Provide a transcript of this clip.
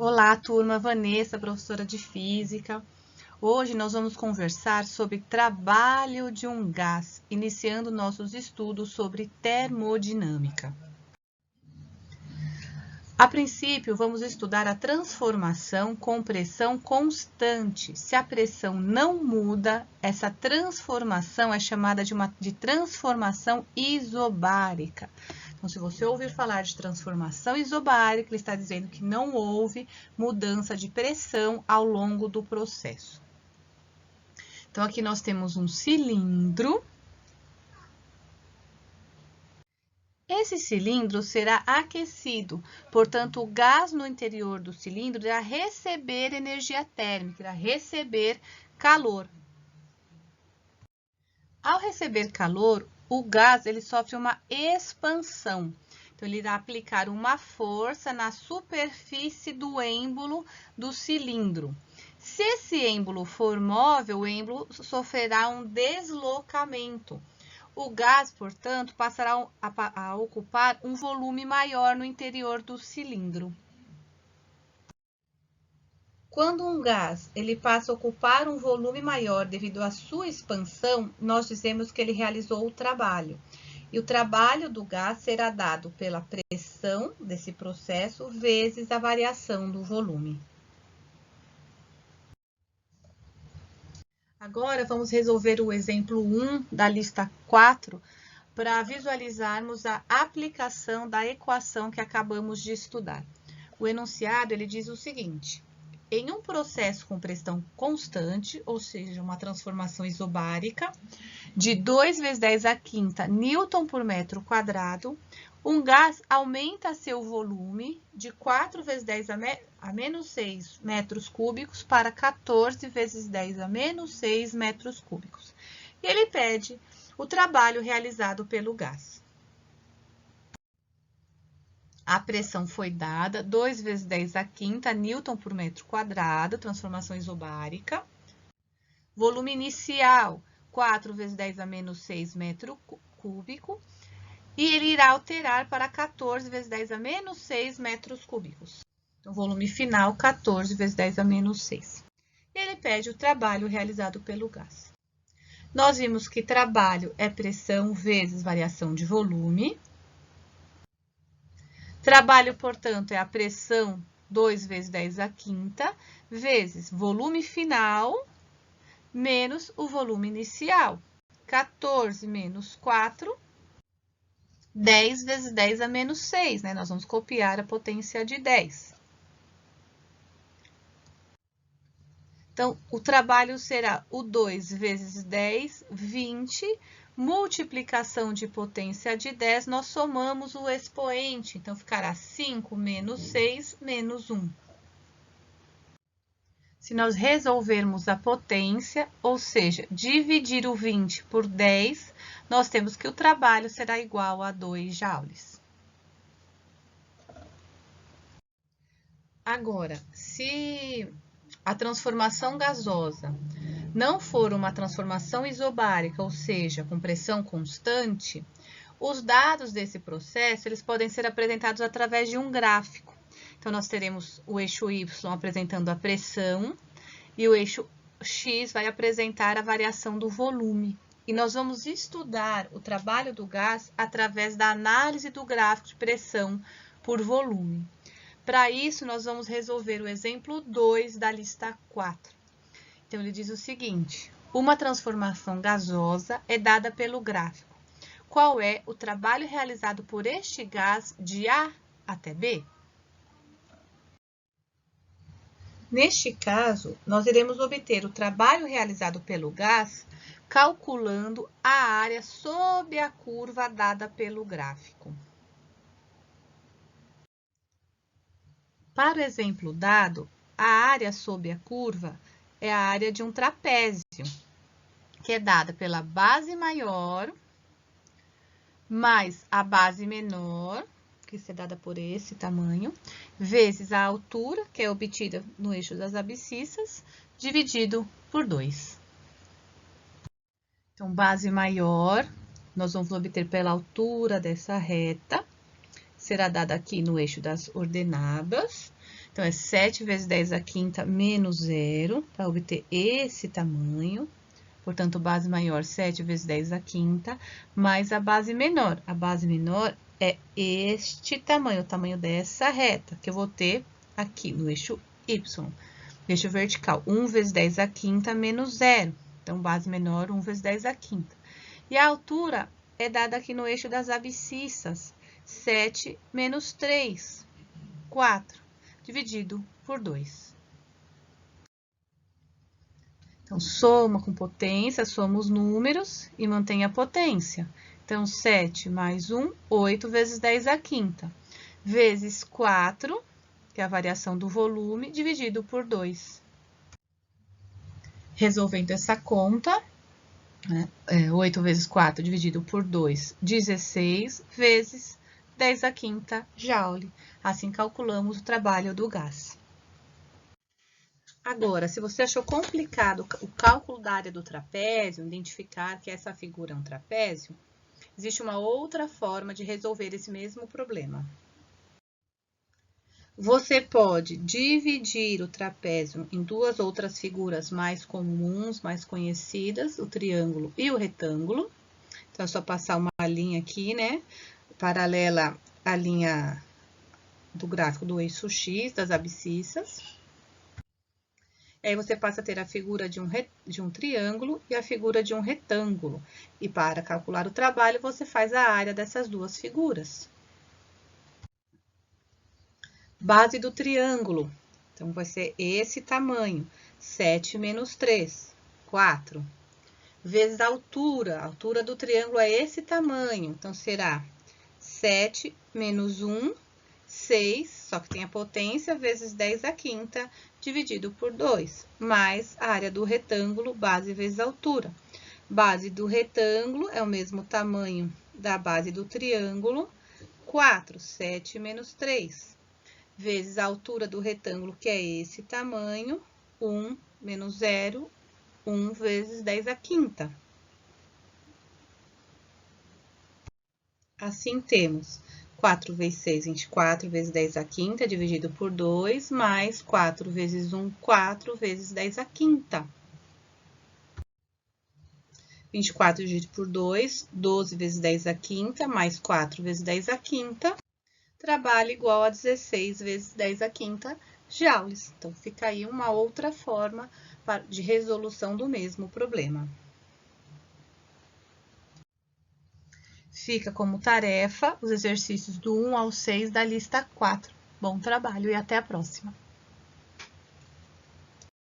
Olá, turma, Vanessa, professora de Física. Hoje nós vamos conversar sobre trabalho de um gás, iniciando nossos estudos sobre termodinâmica. A princípio, vamos estudar a transformação com pressão constante. Se a pressão não muda, essa transformação é chamada de transformação isobárica. Então, se você ouvir falar de transformação isobárica, ele está dizendo que não houve mudança de pressão ao longo do processo. Então, aqui nós temos um cilindro. Esse cilindro será aquecido, portanto, o gás no interior do cilindro irá receber energia térmica, irá receber calor. Ao receber calor, o gás ele sofre uma expansão. Então, ele irá aplicar uma força na superfície do êmbolo do cilindro. Se esse êmbolo for móvel, o êmbolo sofrerá um deslocamento. O gás, portanto, passará a ocupar um volume maior no interior do cilindro. Quando um gás ele passa a ocupar um volume maior devido à sua expansão, nós dizemos que ele realizou o trabalho. E o trabalho do gás será dado pela pressão desse processo vezes a variação do volume. Agora, vamos resolver o exemplo 1 da lista 4 para visualizarmos a aplicação da equação que acabamos de estudar. O enunciado ele diz o seguinte: em um processo com pressão constante, ou seja, uma transformação isobárica, de 2 vezes 10 à quinta newton por metro quadrado, um gás aumenta seu volume de 4 vezes 10 a menos 6 metros cúbicos para 14 vezes 10 a menos 6 metros cúbicos. E ele pede o trabalho realizado pelo gás. A pressão foi dada 2 vezes 10 à quinta newton por metro quadrado, transformação isobárica. Volume inicial, 4 vezes 10 a menos 6 metro cúbico. E ele irá alterar para 14 vezes 10 a menos 6 metros cúbicos. Então, volume final, 14 vezes 10 a menos 6. E ele pede o trabalho realizado pelo gás. Nós vimos que trabalho é pressão vezes variação de volume. Trabalho, portanto, é a pressão 2 vezes 10 à quinta, vezes volume final, menos o volume inicial. 14 menos 4, 10 vezes 10 a menos 6, né? Nós vamos copiar a potência de 10. Então, o trabalho será o 2 vezes 10, 20, multiplicação de potência de 10, nós somamos o expoente, então ficará 5 menos 6 menos 1. Se nós resolvermos a potência, ou seja, dividir o 20 por 10, nós temos que o trabalho será igual a 2 joules. Agora, se a transformação gasosa não for uma transformação isobárica, ou seja, com pressão constante, os dados desse processo eles podem ser apresentados através de um gráfico. Então, nós teremos o eixo Y apresentando a pressão e o eixo X vai apresentar a variação do volume. E nós vamos estudar o trabalho do gás através da análise do gráfico de pressão por volume. Para isso, nós vamos resolver o exemplo 2 da lista 4. Então, ele diz o seguinte: uma transformação gasosa é dada pelo gráfico. Qual é o trabalho realizado por este gás de A até B? Neste caso, nós iremos obter o trabalho realizado pelo gás calculando a área sob a curva dada pelo gráfico. Para o exemplo dado, a área sob a curva é a área de um trapézio, que é dada pela base maior mais a base menor, que é dada por esse tamanho, vezes a altura, que é obtida no eixo das abscissas, dividido por 2. Então, base maior, nós vamos obter pela altura dessa reta, será dada aqui no eixo das ordenadas. Então, é 7 vezes 10 à quinta menos 0, para obter esse tamanho. Portanto, base maior, 7 vezes 10 à quinta, mais a base menor. A base menor é este tamanho, o tamanho dessa reta, que eu vou ter aqui no eixo Y. Eixo vertical, 1 vezes 10 à quinta menos 0. Então, base menor, 1 vezes 10 à quinta. E a altura é dada aqui no eixo das abscissas, 7 menos 3, 4, dividido por 2. Então, soma com potência, soma os números e mantém a potência. Então, 7 mais 1, 8 vezes 10 à quinta, vezes 4, que é a variação do volume, dividido por 2. Resolvendo essa conta, 8 vezes 4 dividido por 2, 16 vezes 10 à quinta joule. Assim, calculamos o trabalho do gás. Agora, se você achou complicado o cálculo da área do trapézio, identificar que essa figura é um trapézio, existe uma outra forma de resolver esse mesmo problema. Você pode dividir o trapézio em duas outras figuras mais comuns, mais conhecidas, o triângulo e o retângulo. Então, é só passar uma linha aqui, né, paralela à linha do gráfico do eixo X, das abscissas. Aí, você passa a ter a figura de um triângulo e a figura de um retângulo. E para calcular o trabalho, você faz a área dessas duas figuras. Base do triângulo. Então, vai ser esse tamanho, 7 menos 3, 4. Vezes a altura do triângulo é esse tamanho. Então, será 7 menos 1, 6, só que tem a potência, vezes 10 à quinta, dividido por 2, mais a área do retângulo, base vezes altura. Base do retângulo é o mesmo tamanho da base do triângulo, 4, 7 menos 3, vezes a altura do retângulo, que é esse tamanho, 1 menos 0, 1 vezes 10 à quinta. Assim, temos 4 vezes 6, 24 vezes 10 à quinta, dividido por 2, mais 4 vezes 1, 4 vezes 10 à quinta. 24 dividido por 2, 12 vezes 10 à quinta, mais 4 vezes 10 à quinta. Trabalho igual a 16 vezes 10 à quinta joules. Então, fica aí uma outra forma de resolução do mesmo problema. Fica como tarefa os exercícios do 1 ao 6 da lista 4. Bom trabalho e até a próxima!